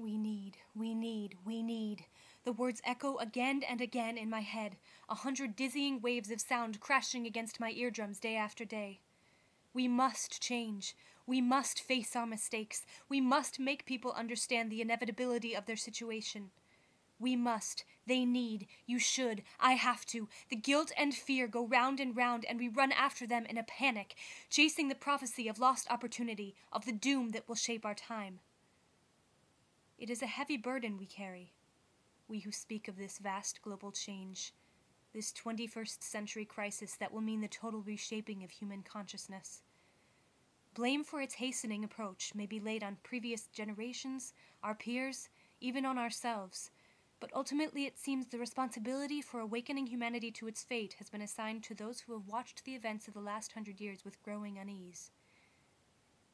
We need. The words echo again and again in my head, 100 dizzying waves of sound crashing against my eardrums day after day. We must change. We must face our mistakes. We must make people understand the inevitability of their situation. We must. They need. You should. I have to. The guilt and fear go round and round, and we run after them in a panic, chasing the prophecy of lost opportunity, of the doom that will shape our time. It is a heavy burden we carry, we who speak of this vast global change, this 21st century crisis that will mean the total reshaping of human consciousness. Blame for its hastening approach may be laid on previous generations, our peers, even on ourselves, but ultimately it seems the responsibility for awakening humanity to its fate has been assigned to those who have watched the events of the last 100 years with growing unease.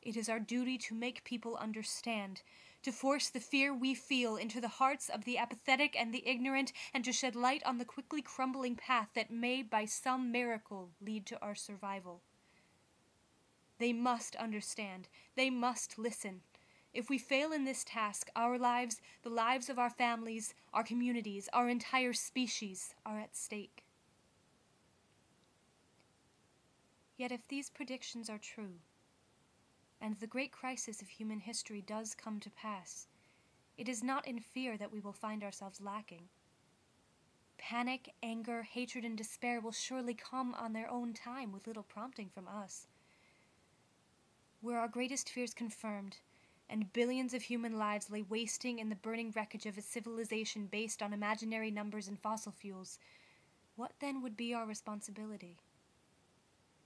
It is our duty to make people understand, to force the fear we feel into the hearts of the apathetic and the ignorant, and to shed light on the quickly crumbling path that may, by some miracle, lead to our survival. They must understand. They must listen. If we fail in this task, our lives, the lives of our families, our communities, our entire species are at stake. Yet if these predictions are true, and the great crisis of human history does come to pass, it is not in fear that we will find ourselves lacking. Panic, anger, hatred, and despair will surely come on their own time with little prompting from us. Were our greatest fears confirmed, and billions of human lives lay wasting in the burning wreckage of a civilization based on imaginary numbers and fossil fuels, what then would be our responsibility?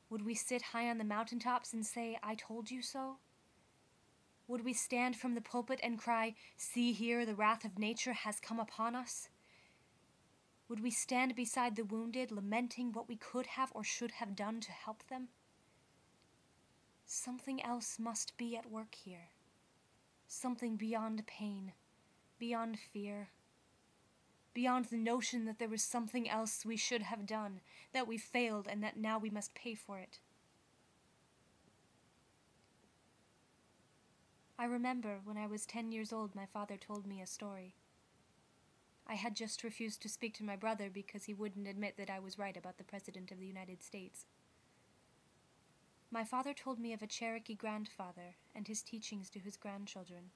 Would we sit high on the mountaintops and say, "I told you so"? Would we stand from the pulpit and cry, "See here, the wrath of nature has come upon us"? Would we stand beside the wounded, lamenting what we could have or should have done to help them? Something else must be at work here. Something beyond pain, beyond fear, beyond the notion that there was something else we should have done, that we failed, and that now we must pay for it. I remember when I was 10 years old, my father told me a story. I had just refused to speak to my brother because he wouldn't admit that I was right about the President of the United States. My father told me of a Cherokee grandfather and his teachings to his grandchildren.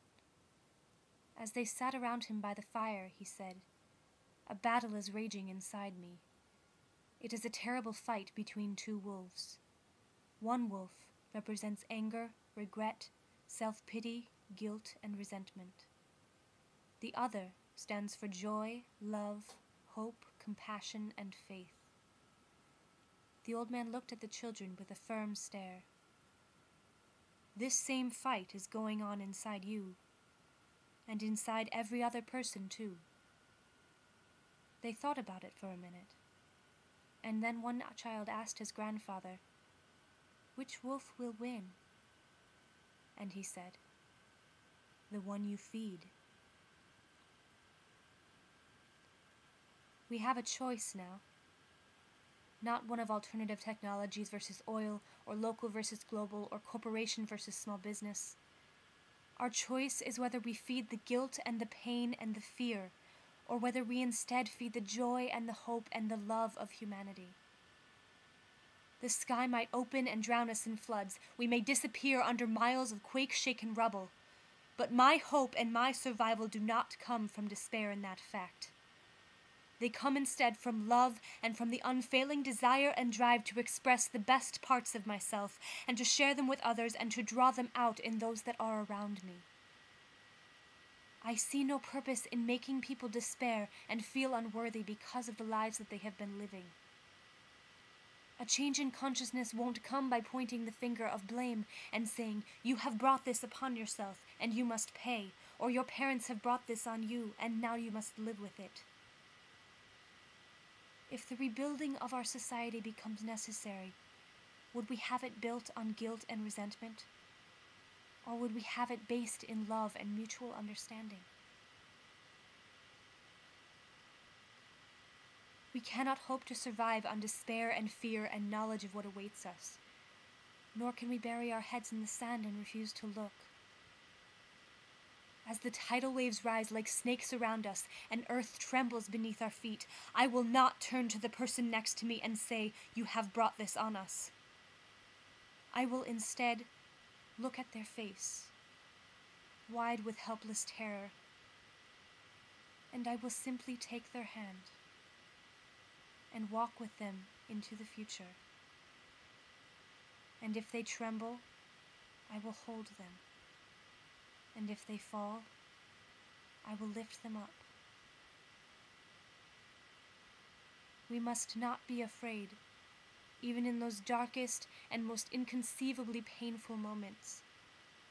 As they sat around him by the fire, he said, "A battle is raging inside me. It is a terrible fight between two wolves. One wolf represents anger, regret, self-pity, guilt, and resentment. The other stands for joy, love, hope, compassion, and faith." The old man looked at the children with a firm stare. "This same fight is going on inside you, and inside every other person too." They thought about it for a minute, and then one child asked his grandfather, "Which wolf will win?" And he said, "The one you feed." We have a choice now. Not one of alternative technologies versus oil, or local versus global, or corporation versus small business. Our choice is whether we feed the guilt and the pain and the fear, or whether we instead feed the joy and the hope and the love of humanity. The sky might open and drown us in floods. We may disappear under miles of quake-shaken rubble. But my hope and my survival do not come from despair in that fact. They come instead from love and from the unfailing desire and drive to express the best parts of myself and to share them with others and to draw them out in those that are around me. I see no purpose in making people despair and feel unworthy because of the lives that they have been living. A change in consciousness won't come by pointing the finger of blame and saying, "You have brought this upon yourself and you must pay," or "Your parents have brought this on you and now you must live with it." If the rebuilding of our society becomes necessary, would we have it built on guilt and resentment? Or would we have it based in love and mutual understanding? We cannot hope to survive on despair and fear and knowledge of what awaits us, nor can we bury our heads in the sand and refuse to look. As the tidal waves rise like snakes around us and earth trembles beneath our feet, I will not turn to the person next to me and say, "You have brought this on us." I will instead look at their face, wide with helpless terror, and I will simply take their hand and walk with them into the future. And if they tremble, I will hold them. And if they fall, I will lift them up. We must not be afraid, even in those darkest and most inconceivably painful moments,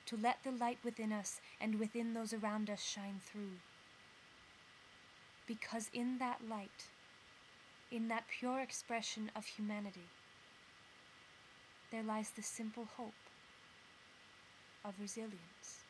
to let the light within us and within those around us shine through. Because in that light, in that pure expression of humanity, there lies the simple hope of resilience.